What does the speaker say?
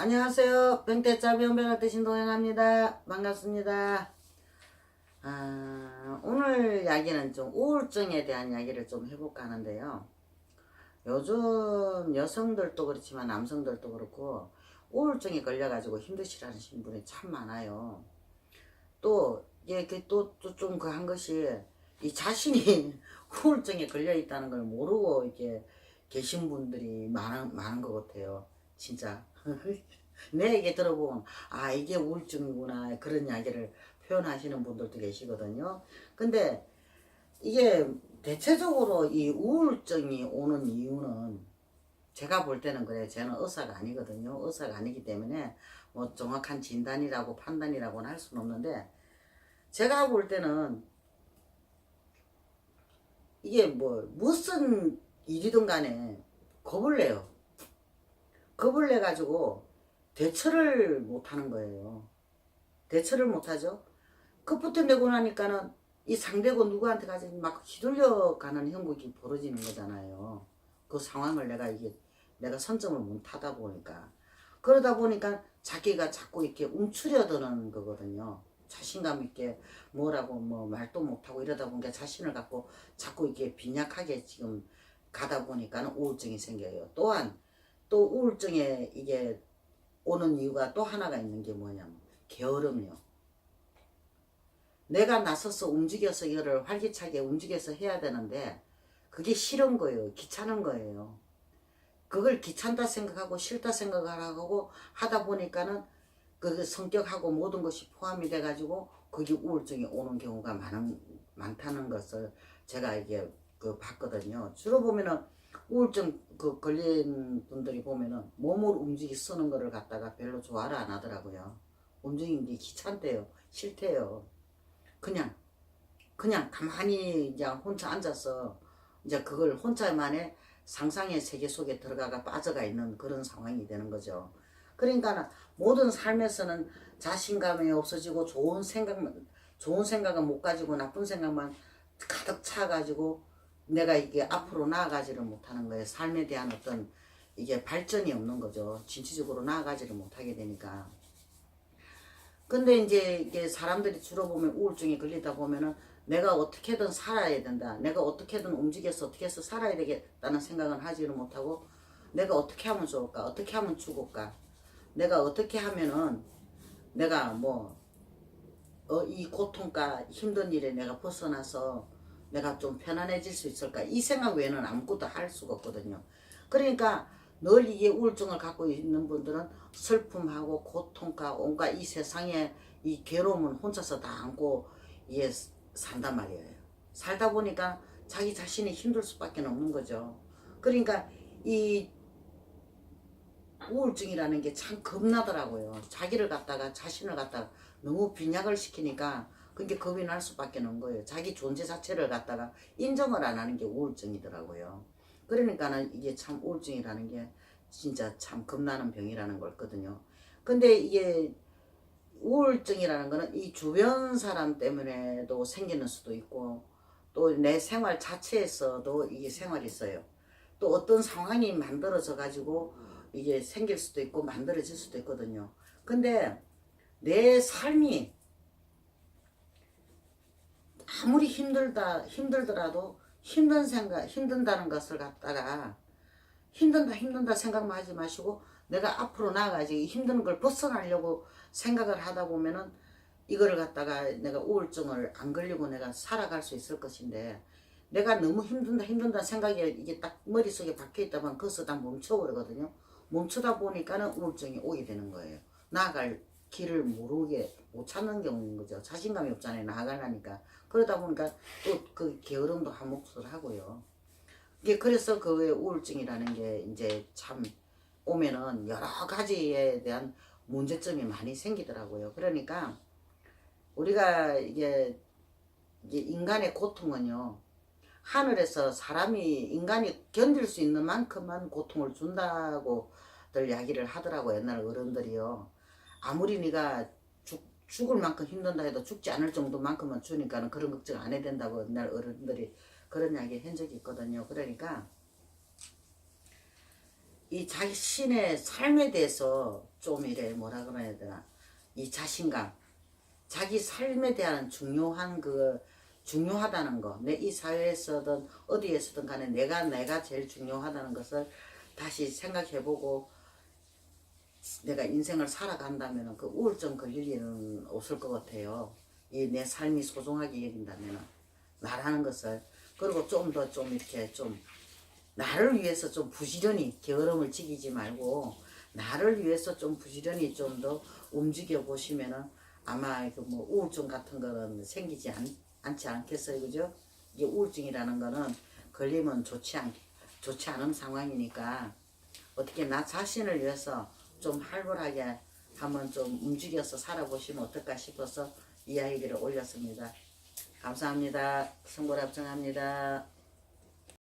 안녕하세요. 병태짜 병변을 드신 동행합니다. 반갑습니다. 오늘 이야기는 좀 우울증에 대한 이야기를 좀 해볼까 하는데요. 요즘 여성들도 그렇지만 남성들도 그렇고 우울증에 걸려가지고 힘드시라는 분이 참 많아요. 또 이게 좀 그 한 것이 이 자신이 우울증에 걸려 있다는 걸 모르고 이렇게 계신 분들이 많은 것 같아요. 진짜. 내 얘기 들어보면 이게 우울증이구나 그런 이야기를 표현하시는 분들도 계시거든요. 근데 이게 대체적으로 이 우울증이 오는 이유는 제가 볼 때는 그래요. 저는 의사가 아니거든요. 의사가 아니기 때문에 뭐 정확한 진단이라고 판단이라고는 할 수는 없는데, 제가 볼 때는 이게 뭐 무슨 일이든 간에 겁을 내요. 겁을 내 가지고 대처를 못 하는 거예요. 대처를 못 하죠. 급부터 내고 나니까는 이 상대고 누구한테 가지 막 휘둘려 가는 형국이 벌어지는 거잖아요. 그 상황을 내가 선점을 못 하다 보니까. 그러다 보니까 자기가 자꾸 이렇게 움츠려드는 거거든요. 자신감 있게 뭐라고 뭐 말도 못하고 이러다 보니까 자신을 갖고 자꾸 이렇게 빈약하게 지금 가다 보니까는 우울증이 생겨요. 또한 또 우울증에 이게 오는 이유가 또 하나가 있는 게 뭐냐면 게으름이요. 내가 나서서 움직여서 이거를 활기차게 움직여서 해야 되는데 그게 싫은 거예요. 귀찮은 거예요. 그걸 귀찮다 생각하고 싫다 생각하고 하다 보니까는 그 성격하고 모든 것이 포함이 돼가지고 그게 우울증이 오는 경우가 많다는 것을 제가 이게 봤거든요. 주로 보면은 우울증 걸린 분들이 보면은 몸을 쓰는 거를 갖다가 별로 좋아를 안 하더라고요. 움직이는 게 귀찮대요. 싫대요. 그냥 가만히 이제 혼자 앉아서 이제 그걸 혼자만의 상상의 세계 속에 들어가가 빠져가 있는 그런 상황이 되는 거죠. 그러니까 모든 삶에서는 자신감이 없어지고 좋은 생각은 못 가지고 나쁜 생각만 가득 차가지고 내가 이게 앞으로 나아가지를 못하는 거예요. 삶에 대한 어떤 이게 발전이 없는 거죠. 진취적으로 나아가지를 못하게 되니까. 근데 이제 이게 사람들이 주로 보면 우울증에 걸리다 보면은 내가 어떻게든 살아야 된다. 내가 어떻게든 움직여서 어떻게 해서 살아야 되겠다는 생각은 하지를 못하고 내가 어떻게 하면 좋을까? 어떻게 하면 죽을까? 내가 어떻게 하면은 내가 이 고통과 힘든 일에 내가 벗어나서 내가 좀 편안해질 수 있을까? 이 생각 외에는 아무것도 할 수가 없거든요. 그러니까 늘 이게 우울증을 갖고 있는 분들은 슬픔하고 고통과 온갖 이 세상에 이 괴로움은 혼자서 다 안고 이게 산단 말이에요. 살다 보니까 자기 자신이 힘들 수밖에 없는 거죠. 그러니까 이 우울증이라는 게 참 겁나더라고요. 자신을 갖다가 너무 빈약을 시키니까 그게 겁이 날 수밖에 없는 거예요. 자기 존재 자체를 갖다가 인정을 안 하는 게 우울증이더라고요. 그러니까는 이게 참 우울증이라는 게 진짜 참 겁나는 병이라는 거거든요. 근데 이게 우울증이라는 거는 이 주변 사람 때문에도 생기는 수도 있고 또 내 생활 자체에서도 이게 생활이 있어요. 또 어떤 상황이 만들어져 가지고 이게 생길 수도 있고 만들어질 수도 있거든요. 근데 내 삶이 아무리 힘들더라도 힘든다는 것을 갖다가 힘든다 생각만 하지 마시고 내가 앞으로 나아가지 힘든 걸 벗어나려고 생각을 하다 보면은 이거를 갖다가 내가 우울증을 안 걸리고 내가 살아갈 수 있을 것인데, 내가 너무 힘든다 생각이 이게 딱 머릿속에 박혀 있다면 거기서 딱 멈춰버리거든요. 멈추다 보니까는 우울증이 오게 되는 거예요. 나아갈 길을 모르게 못 찾는 경우인 거죠. 자신감이 없잖아요. 나아가려니까. 그러다 보니까 또 그 게으름도 한 몫을 하고요. 이게 그래서 그 우울증이라는 게 이제 참 오면은 여러 가지에 대한 문제점이 많이 생기더라고요. 그러니까 우리가 이게 인간의 고통은요, 하늘에서 인간이 견딜 수 있는 만큼만 고통을 준다고들 이야기를 하더라고요. 옛날 어른들이요. 아무리 네가 죽을 만큼 힘든다 해도 죽지 않을 정도만큼만 주니까는 그런 걱정 안 해야 된다고 옛날 어른들이 그런 이야기 한 적이 있거든요. 그러니까 이 자신의 삶에 대해서 좀 이래 뭐라 그래야 되나, 이 자신감, 자기 삶에 대한 중요하다는 거, 내 이 사회에서든 어디에서든 간에 내가 제일 중요하다는 것을 다시 생각해보고 내가 인생을 살아간다면 그 우울증 걸릴 일은 없을 것 같아요. 이 내 삶이 소중하게 여긴다면 나라는 것을. 그리고 좀 더 좀 이렇게 좀 나를 위해서 좀 부지런히 게으름을 지키지 말고 나를 위해서 좀 부지런히 좀 더 움직여 보시면은 아마 그 뭐 우울증 같은 거는 생기지 않지 않겠어요, 그죠? 이게 우울증이라는 거는 걸리면 좋지 않은 상황이니까 어떻게 나 자신을 위해서 좀 활발하게 한번 좀 움직여서 살아보시면 어떨까 싶어서 이야기를 올렸습니다. 감사합니다. 성불합성합니다.